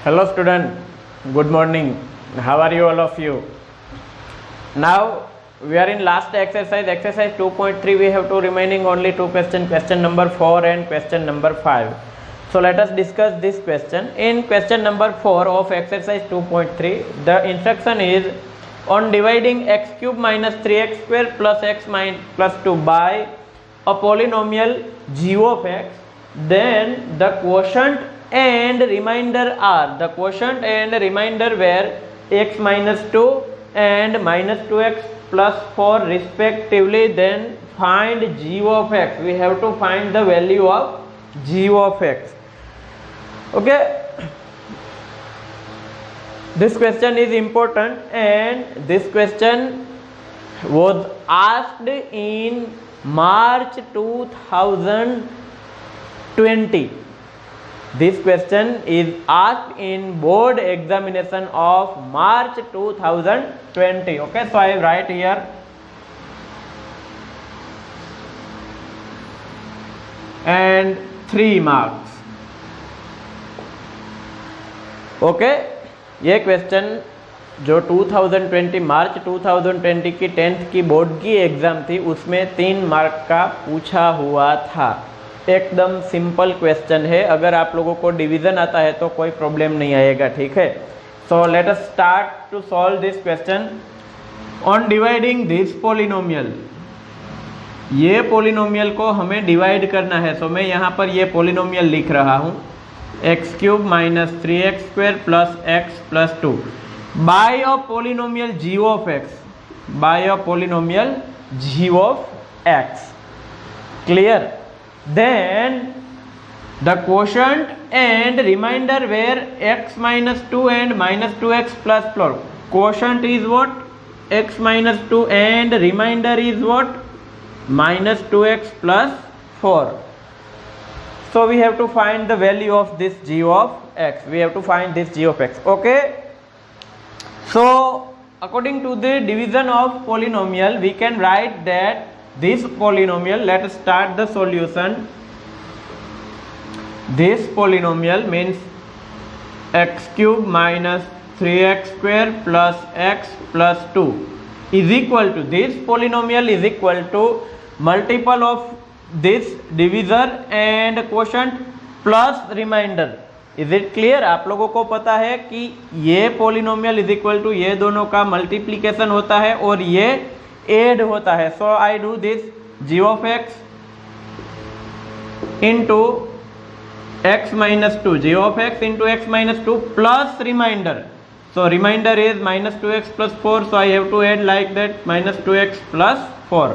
Hello student, good morning. How are you all of you? Now we are in last exercise 2.3. We have two remaining, only two questions, question number 4 and question number 5. So let us discuss this question. In question number 4 of exercise 2.3, the instruction is on dividing x cube minus 3x square plus x plus 2 by a polynomial g of x, then the quotient and remainder are, the quotient and remainder were x minus 2 and minus 2x plus 4 respectively. Then find g of x. We have to find the value of g of x. Okay, this question is important and this question was asked in March 2020. This question is asked in board examination of March 2020. Okay, so I write here and 3 marks. Okay, ये question जो 2020 मार्च 2020 की 10th की board की exam थी उसमें 3 mark का पूछा हुआ था। एकदम सिंपल क्वेश्चन है, अगर आप लोगों को डिवीज़न आता है तो कोई प्रॉब्लम नहीं आएगा, ठीक है। So let us start to solve this question on dividing this polynomial. ये पोलिनोमियल को हमें डिवाइड करना है, सो मैं यहाँ पर ये पोलिनोमियल लिख रहा हूँ x cube minus 3x square plus x plus 2 by a polynomial g of x, by a polynomial g of x. Clear? Then the quotient and remainder were x minus 2 and minus 2x plus 4. Quotient is what? X minus 2 and remainder is what? Minus 2x plus 4. So we have to find the value of this g of x. We have to find this g of x. Okay. So according to the division of polynomial, we can write that this polynomial, let us start the solution. This polynomial means x cube minus 3x square plus x plus 2 is equal to, this polynomial is equal to multiple of this divisor and quotient plus remainder. Is it clear? आप लोगों को पता है कि ये polynomial is equal to ये दोनों का multiplication होता है और ये एड होता है। So I do this g of x into x minus 2, g of x into x minus 2 plus remainder. So remainder is minus 2x plus 4, so I have to add like that minus 2x plus 4.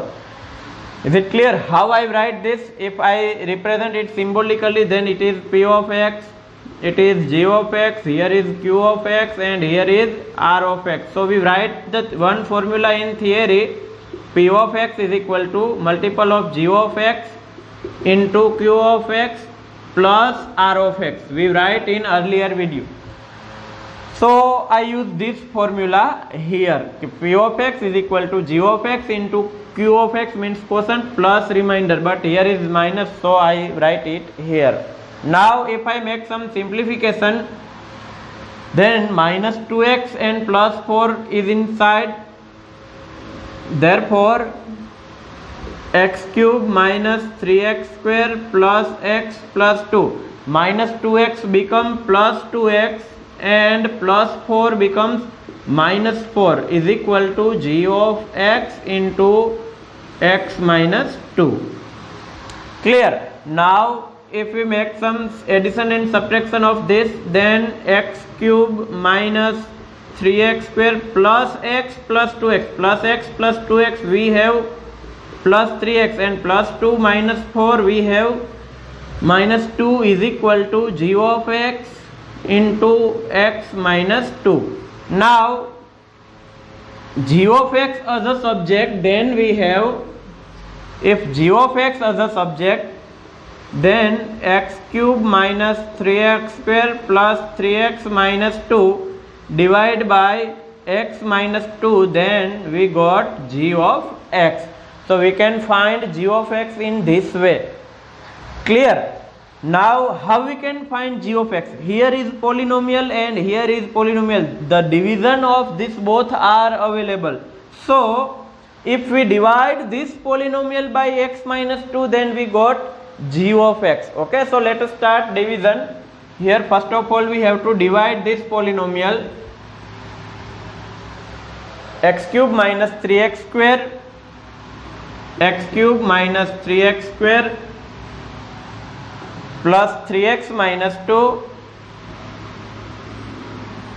Is it clear how I write this? If I represent it symbolically, then it is p of x, it is g of x, here is q of x and here is r of x. So we write that one formula in theory, p of x is equal to multiple of g of x into q of x plus r of x. We write in earlier video. So I use this formula here. P of x is equal to g of x into q of x means quotient plus remainder, but here is minus, so I write it here. Now if I make some simplification, then minus 2x and plus 4 is inside, therefore x cube minus 3x square plus x plus 2, minus 2x become plus 2x and plus 4 becomes minus 4 is equal to g of x into x minus 2. Clear? Now if we make some addition and subtraction of this, then x cube minus 3x square plus x plus 2x, plus x plus 2x we have plus 3x and plus 2 minus 4 we have minus 2 is equal to g of x into x minus 2. Now g of x as a subject, then we have, if g of x as a subject, then x cube minus 3x square plus 3x minus 2 divide by x minus 2, then we got g of x. So we can find g of x in this way. Clear? Now how we can find g of x? Here is polynomial and here is polynomial. The division of this both are available. So if we divide this polynomial by x minus 2, then we got g of x. Okay, so let us start division. Here first of all we have to divide this polynomial. X cube minus 3x square, x cube minus 3x square plus 3x minus 2,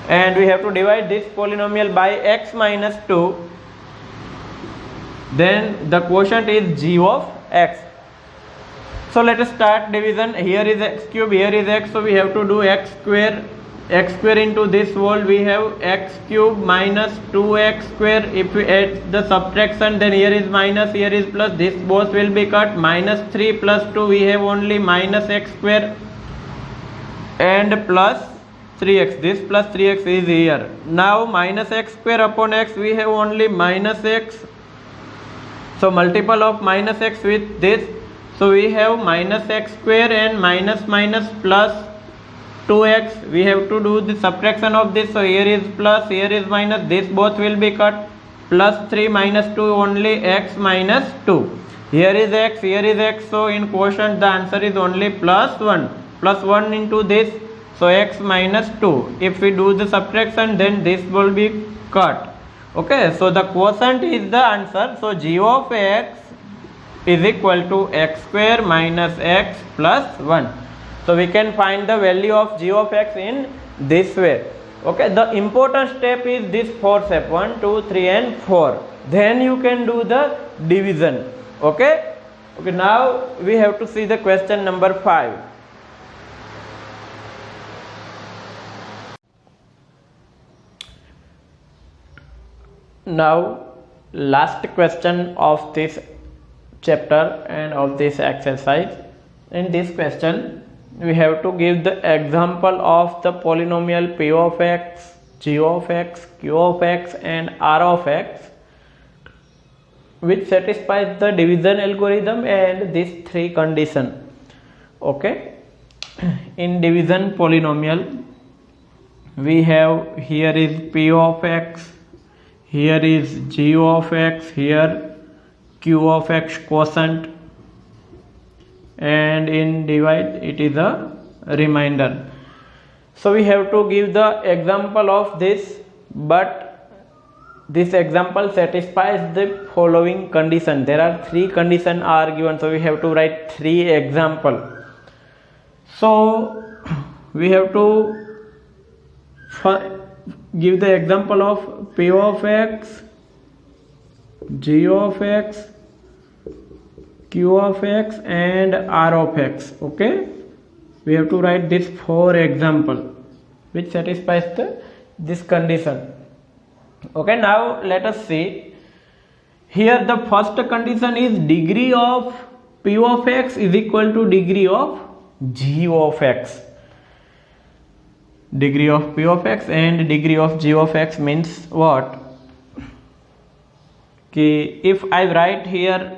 and we have to divide this polynomial by x minus 2. Then the quotient is g of x. So let us start division. Here is x cube, here is x, so we have to do x square. X square into this whole, we have x cube minus 2x square. If we add the subtraction, then here is minus, here is plus, this both will be cut. Minus 3 plus 2, we have only minus x square and plus 3x. This plus 3x is here. Now minus x square upon x, we have only minus x. So multiple of minus x with this. So we have minus x square and minus minus plus 2x. We have to do the subtraction of this. So here is plus, here is minus, this both will be cut. Plus 3 minus 2, only x minus 2. Here is x, here is x, so in quotient the answer is only plus 1. Plus 1 into this, so x minus 2. If we do the subtraction, then this will be cut. Okay, so the quotient is the answer. So g of x is equal to x square minus x plus 1. So we can find the value of g of x in this way. Okay, the important step is this 4 step, 1, 2, 3 and 4. Then you can do the division. Okay, okay, now we have to see the question number 5. Now last question of this chapter and of this exercise. In this question we have to give the example of the polynomial p of x, g of x, q of x and r of x which satisfies the division algorithm and these three conditions. Okay, in division polynomial we have, here is p of x, here is g of x, here q of x quotient, and in divide it is a remainder. So we have to give the example of this, but this example satisfies the following condition. There are three conditions are given, so we have to write three example. So we have to give the example of p of x, g of x, q of x and r of x. Okay, we have to write this 4 example which satisfies this condition. Okay, now let us see. Here the first condition is degree of p of x is equal to degree of g of x. Degree of p of x and degree of g of x means what? Okay, if I write here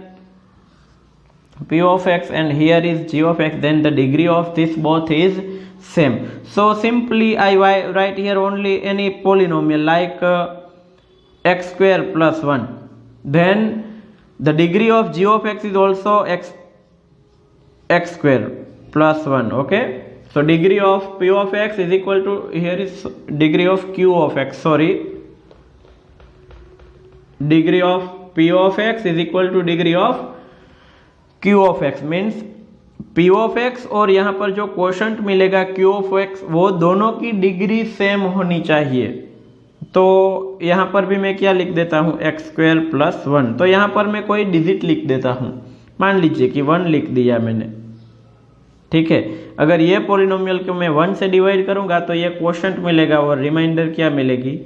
p of x and here is g of x, then the degree of this both is same. So simply I write here only any polynomial like x square plus 1. Then the degree of g of x is also x square plus 1. Okay, so degree of p of x is equal to, here is degree of q of x, sorry, degree of p of x is equal to degree of q of x means p of x और यहाँ पर जो quotient मिलेगा q of x वो दोनों की degree same होनी चाहिए. तो यहाँ पर भी मैं क्या लिख देता हूँ, एक्स स्क्वायर प्लस 1. तो यहाँ पर मैं कोई डिजिट लिख देता हूँ, मान लीजिए कि 1 लिख दिया मैंने. ठीक है, अगर ये पॉलिनोमियल को मैं 1 से डिवाइड करूँगा तो ये क्वोशंट मिलेगा और रिमाइंडर क्या मिलेगी,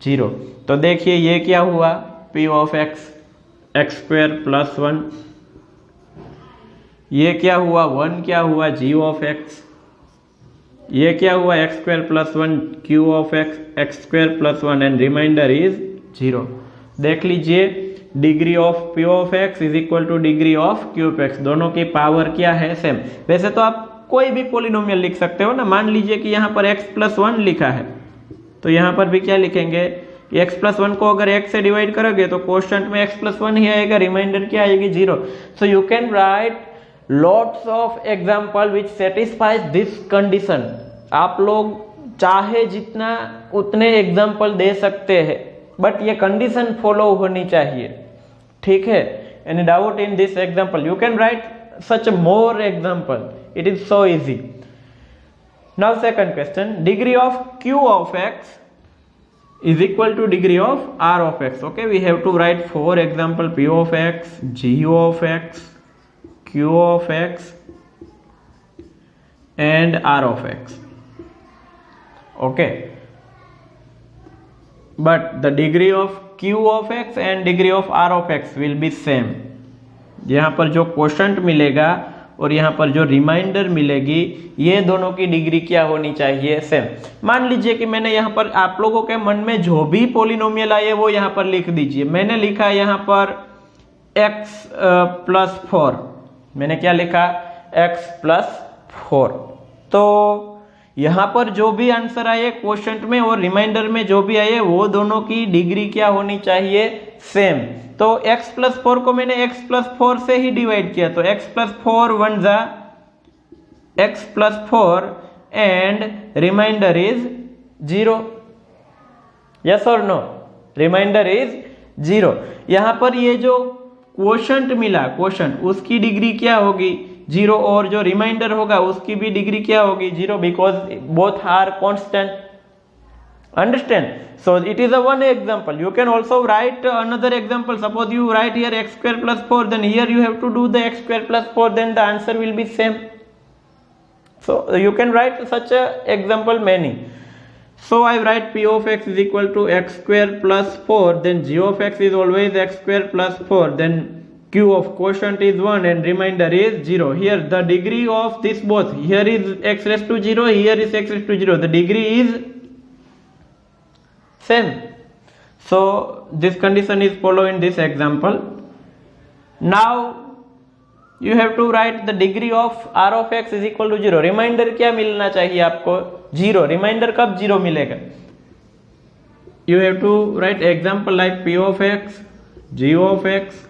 0. तो देखिए ये क्या हुआ, p of x x square plus 1. ये क्या हुआ, 1 क्या हुआ, g ऑफ x ये क्या हुआ, x square plus 1 q of x square plus 1 and remainder is 0। देख लीजिए, degree of p of x is equal to degree of q of x, दोनों की पावर क्या है, सेम। वैसे तो आप कोई भी पोलिनोमियल लिख सकते हो ना, मान लीजिए कि यहाँ पर x प्लस 1 लिखा है, तो यहाँ पर भी क्या लिखेंगे, x प्लस 1 को अगर x से डिवाइड करोगे तो कोष्टंट में x प्लस 1 ही आएगा, रिमाइंडर क्या आएगी, 0। So you can write lots of example which satisfies this condition. आप लोग चाहे जितना उतने एग्जाम्पल दे सकते हैं, बट ये कंडीशन फॉलो होनी चाहिए, ठीक है। Any doubt in this example, you can write such more example, it is so easy. Now second question, degree of q of x is equal to degree of r of x. Okay, we have to write 4 example, p of x, g of x, q of x and r of x. Okay, but the degree of q of x and degree of r of x will be same. यहाँ पर जो quotient मिलेगा और यहाँ पर जो reminder मिलेगी, ये दोनों की डिग्री क्या होनी चाहिए, सेम। मान लीजिए कि मैंने यहाँ पर आप लोगों के मन में जो भी पोलिनोमियल आए वो यहाँ पर लिख दीजिए। मैंने लिखा यहाँ पर x प्लस 4, मैंने क्या लिखा, x प्लस 4। तो यहाँ पर जो भी आंसर आए क्वोशंट में और रिमाइंडर में जो भी आए, वो दोनों की डिग्री क्या होनी चाहिए, सेम। तो x प्लस 4 को मैंने x प्लस 4 से ही डिवाइड किया, तो x प्लस 4 1 जा x plus 4 and remainder is 0। Yes और नो, रिमाइंडर इज 0। यहां पर ये जो क्वोशंट मिला, क्वोशंट, उसकी डिग्री क्या होगी, 0, और जो रिमाइंडर होगा उसकी भी डिग्री क्या होगी, 0, because both are constant. Understand? So it is a one example. You can also write another example. Suppose you write here x square plus 4, then here you have to do the x square plus 4, then the answer will be same. So you can write such a example many. So I write p of x is equal to x square plus 4, then g of x is always x square plus 4, then q of quotient is 1 and remainder is 0. Here the degree of this both, here is x raised to 0, here is x raised to 0. The degree is same. So this condition is followed in this example. Now you have to write the degree of r of x is equal to 0. Reminder क्या मिलना चाहिए आपको, 0। Reminder कब 0 मिलेगा, you have to write example like p of x, g of x,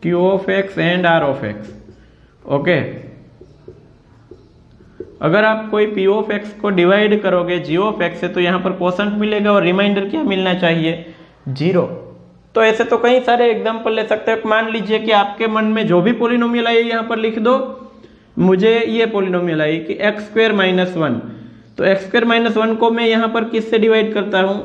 q of x and r of x. Okay, अगर आप कोई p of x को डिवाइड करोगे g of x से, तो यहाँ पर क्वोशंट मिलेगा और रिमाइंडर क्या मिलना चाहिए, 0। तो ऐसे तो कई सारे एग्जांपल ले सकते हो। मान लीजिए कि आपके मन में जो भी पोलिनोमियल आई यहाँ पर लिख दो। मुझे ये पोलिनोमियल आई कि x स्क्वायर माइनस 1, तो x स्क्वायर माइनस 1 को मैं यहाँ पर किससे डिवाइड करता हूँ,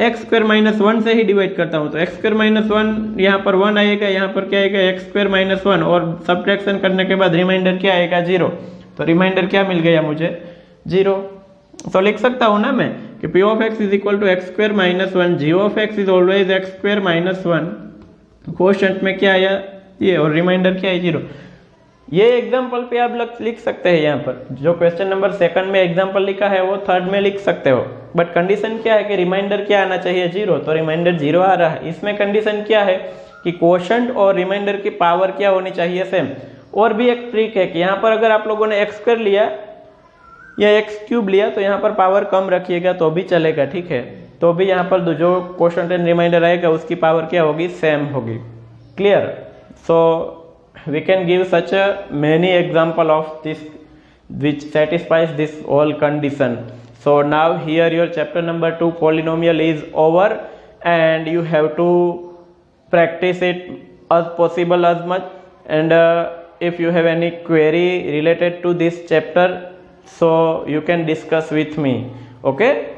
x स्क्वायर माइनस 1 से ही डिवाइड करता हूँ। तो x स्क्वायर माइनस 1 यहाँ पर 1 आएगा, यहाँ पर क्या आएगा, x स्क्वायर माइनस 1, और सब्ट्रैक्शन करने के बाद रिमाइंडर क्या आएगा, 0। तो रिमाइंडर क्या मिल गया मुझे, 0। तो लिख सकता हूं ना मैं कि p of x is equal to x square minus 1, g of x is always x square minus 1, quotient में क्या आया ये, और रिमाइंडर क्या है, 0। ये एग्जांपल पे आप लिख सकते हैं। यहाँ पर जो क्वेश्चन नंबर 2 में एग्जांपल लिखा है वो 3rd में लिख सकते हो, बट कंडीशन क्या है कि रिमाइंडर क्या आना चाहिए, 0। तो रिमाइंडर 0 आ रहा है। इसमें कंडीशन क्या है कि क्वोशंट और रिमाइंडर की पावर क्या होनी चाहिए, सेम। और भी एक ट्रिक है कि यहाँ पर अगर आप लोगों ने x स्क्वायर लिया या x क्यूब लिया, तो यहाँ पर पावर कम रखिएगा तो भी चलेगा, ठीक है। तो भी यहाँ पर जो क्वोशंट एंड रिमाइंडर आएगा उसकी पावर क्या होगी, सेम होगी। Clear? So we can give such many example of this which satisfies this all condition. So now here your chapter number 2 polynomial is over, and you have to practice it as possible as much. And if you have any query related to this chapter, so you can discuss with me. Okay.